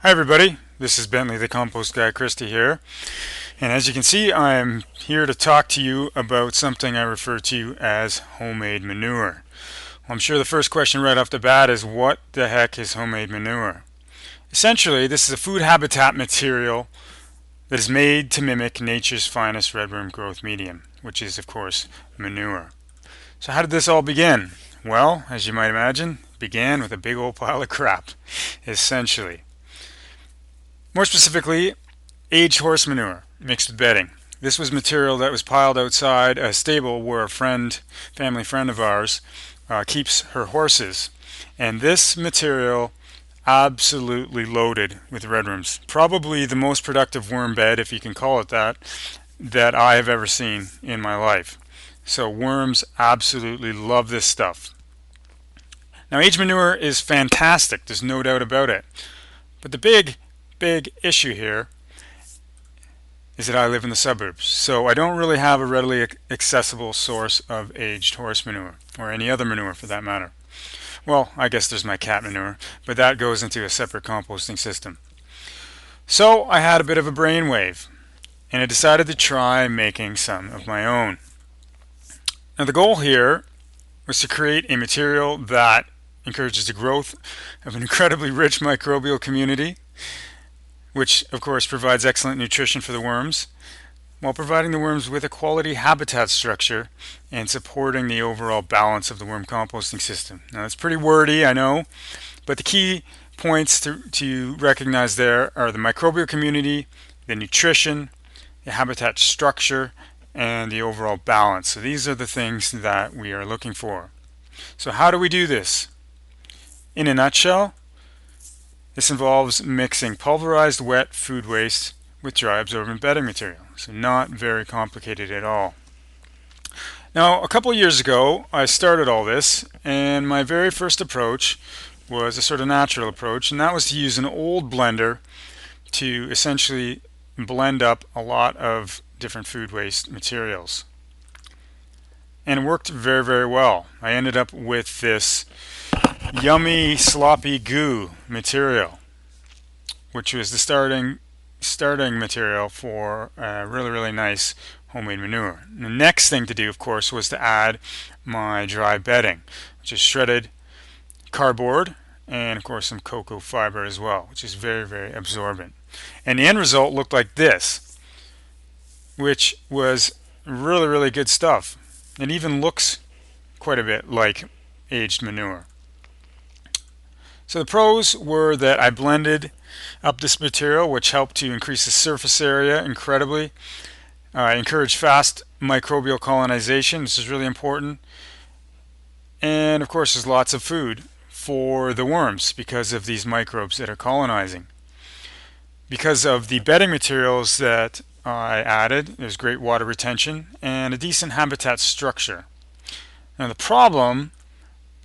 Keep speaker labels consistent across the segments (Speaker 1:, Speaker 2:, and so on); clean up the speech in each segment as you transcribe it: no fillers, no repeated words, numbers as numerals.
Speaker 1: Hi everybody, this is Bentley the Compost Guy Christie here, and as you can see I'm here to talk to you about something I refer to as homemade manure. Well, I'm sure the first question right off the bat is what the heck is homemade manure? Essentially, this is a food habitat material that is made to mimic nature's finest redworm growth medium, which is of course manure. So how did this all begin? Well, as you might imagine, it began with a big old pile of crap, essentially. More specifically, aged horse manure mixed with bedding. This was material that was piled outside a stable where a family friend of ours, keeps her horses. And this material absolutely loaded with redworms. Probably the most productive worm bed, if you can call it that I have ever seen in my life. So worms absolutely love this stuff. Now, aged manure is fantastic, there's no doubt about it. But the big issue here is that I live in the suburbs, so I don't really have a readily accessible source of aged horse manure, or any other manure for that matter. Well, I guess there's my cat manure, but that goes into a separate composting system. So I had a bit of a brainwave, and I decided to try making some of my own. Now the goal here was to create a material that encourages the growth of an incredibly rich microbial community, which of course provides excellent nutrition for the worms, while providing the worms with a quality habitat structure and supporting the overall balance of the worm composting system. Now that's pretty wordy, I know, but the key points to recognize there are the microbial community, the nutrition, the habitat structure, and the overall balance. So these are the things that we are looking for. So how do we do this? In a nutshell, this involves mixing pulverized wet food waste with dry absorbent bedding material. So not very complicated at all. Now, a couple years ago, I started all this, and my very first approach was a sort of natural approach, and that was to use an old blender to essentially blend up a lot of different food waste materials. And it worked very well. I ended up with this yummy sloppy goo material, which was the starting material for really nice homemade manure. The next thing to do, of course, was to add my dry bedding, which is shredded cardboard and of course some cocoa fiber as well, which is very absorbent. And the end result looked like this, which was really good stuff. It even looks quite a bit like aged manure. So the pros were that I blended up this material, which helped to increase the surface area incredibly. I encouraged fast microbial colonization, which is really important. And of course there's lots of food for the worms because of these microbes that are colonizing. Because of the bedding materials that I added, there's great water retention and a decent habitat structure. Now the problem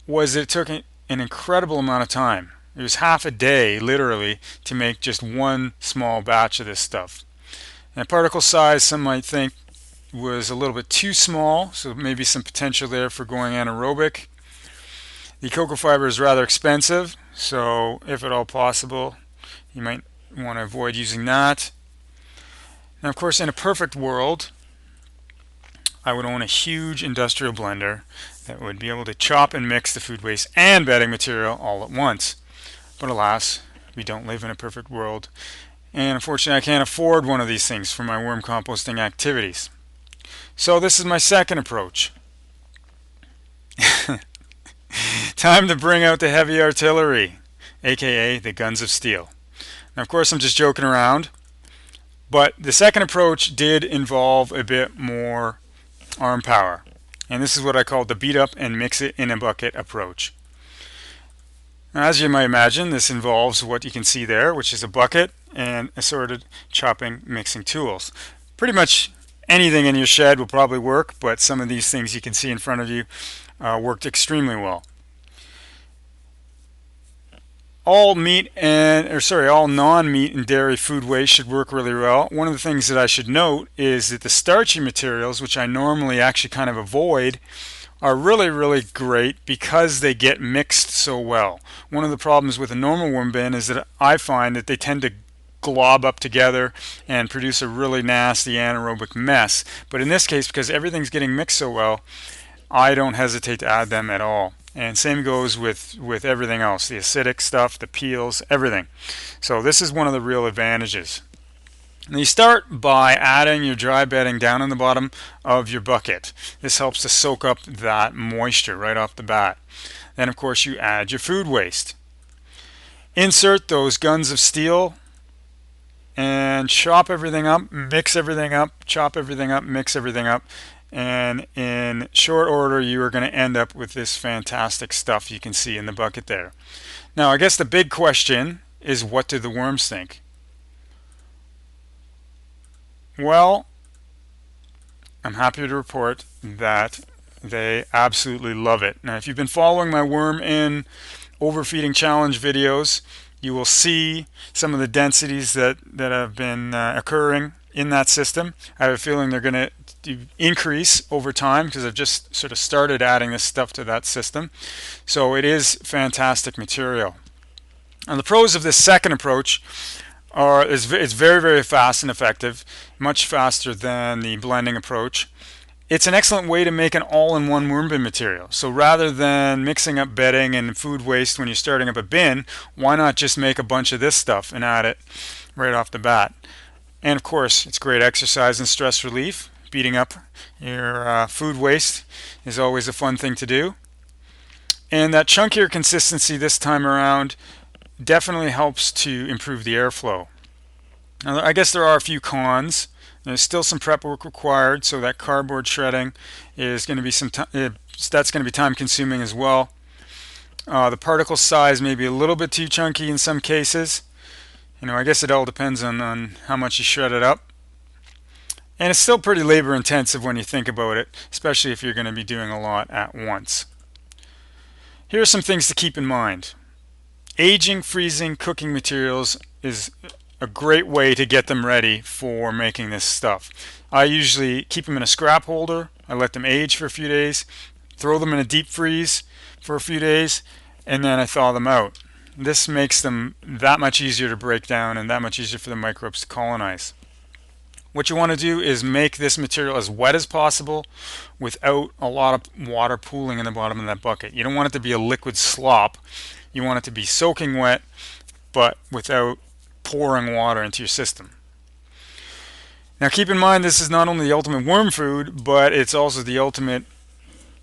Speaker 1: was that it took an incredible amount of time. It was half a day, literally, to make just one small batch of this stuff. And particle size, some might think, was a little bit too small, so maybe some potential there for going anaerobic. The cocoa fiber is rather expensive, so if at all possible, you might want to avoid using that. Now, of course, in a perfect world, I would own a huge industrial blender that would be able to chop and mix the food waste and bedding material all at once. But alas, we don't live in a perfect world, and unfortunately I can't afford one of these things for my worm composting activities. So this is my second approach. Time to bring out the heavy artillery, aka the guns of steel. Now of course I'm just joking around, but the second approach did involve a bit more arm power. And this is what I call the beat up and mix it in a bucket approach. Now, as you might imagine, this involves what you can see there, which is a bucket and assorted chopping mixing tools. Pretty much anything in your shed will probably work, but some of these things you can see in front of you worked extremely well. All non-meat and dairy food waste should work really well. One of the things that I should note is that the starchy materials, which I normally actually kind of avoid, are really, really great because they get mixed so well. One of the problems with a normal worm bin is that I find that they tend to glob up together and produce a really nasty anaerobic mess. But in this case, because everything's getting mixed so well, I don't hesitate to add them at all. And same goes with everything else, the acidic stuff, the peels, everything. So this is one of the real advantages. And you start by adding your dry bedding down in the bottom of your bucket. This helps to soak up that moisture right off the bat. Then of course you add your food waste. Insert those guns of steel and chop everything up, mix everything up, chop everything up, mix everything up. And in short order, you are going to end up with this fantastic stuff you can see in the bucket there. Now, I guess the big question is, what do the worms think? Well, I'm happy to report that they absolutely love it. Now, if you've been following my worm in overfeeding challenge videos, you will see some of the densities that have been occurring in that system. I have a feeling they're going to increase over time because I've just sort of started adding this stuff to that system. So it is fantastic material. And the pros of this second approach are it's very, very fast and effective, much faster than the blending approach. It's an excellent way to make an all-in-one worm bin material. So rather than mixing up bedding and food waste when you're starting up a bin, why not just make a bunch of this stuff and add it right off the bat? And of course, it's great exercise and stress relief. Beating up your food waste is always a fun thing to do. And that chunkier consistency this time around definitely helps to improve the airflow. Now, I guess there are a few cons. There's still some prep work required, so that cardboard shredding is going to be that's going to be time consuming as well. The particle size may be a little bit too chunky in some cases. I guess it all depends on how much you shred it up. And it's still pretty labor intensive when you think about it, especially if you're going to be doing a lot at once. Here are some things to keep in mind. Aging, freezing, cooking materials is a great way to get them ready for making this stuff. I usually keep them in a scrap holder. I let them age for a few days, throw them in a deep freeze for a few days, and then I thaw them out. This makes them that much easier to break down and that much easier for the microbes to colonize. What you want to do is make this material as wet as possible without a lot of water pooling in the bottom of that bucket. You don't want it to be a liquid slop. You want it to be soaking wet, but without pouring water into your system. Now keep in mind, this is not only the ultimate worm food, but it's also the ultimate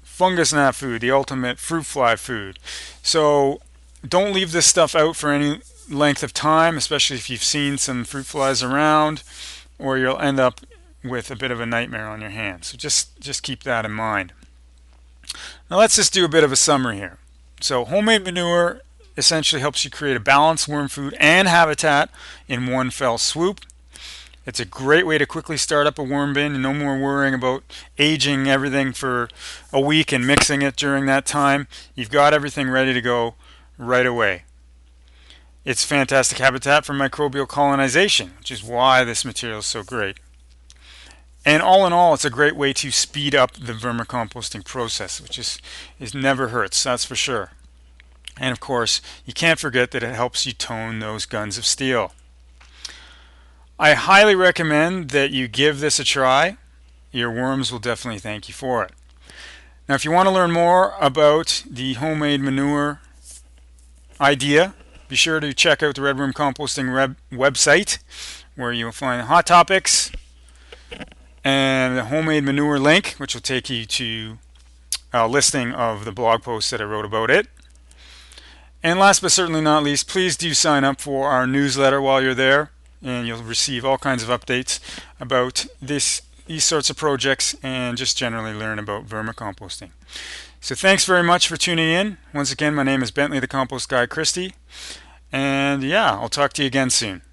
Speaker 1: fungus gnat food, the ultimate fruit fly food. So don't leave this stuff out for any length of time, especially if you've seen some fruit flies around, or you'll end up with a bit of a nightmare on your hands. So just keep that in mind. Now let's just do a bit of a summary here. So homemade manure essentially helps you create a balanced worm food and habitat in one fell swoop. It's a great way to quickly start up a worm bin, and no more worrying about aging everything for a week and mixing it during that time. You've got everything ready to go right away. It's fantastic habitat for microbial colonization, which is why this material is so great. And all in all, it's a great way to speed up the vermicomposting process, which is never hurts, that's for sure. And of course, you can't forget that it helps you tone those guns of steel. I highly recommend that you give this a try. Your worms will definitely thank you for it. Now, if you want to learn more about the homemade manure idea, be sure to check out the Red Worm Composting website, where you'll find hot topics and the homemade manure link, which will take you to a listing of the blog posts that I wrote about it. And last but certainly not least, please do sign up for our newsletter while you're there, and you'll receive all kinds of updates about these sorts of projects and just generally learn about vermicomposting. So thanks very much for tuning in. Once again, my name is Bentley the Compost Guy Christie, and yeah, I'll talk to you again soon.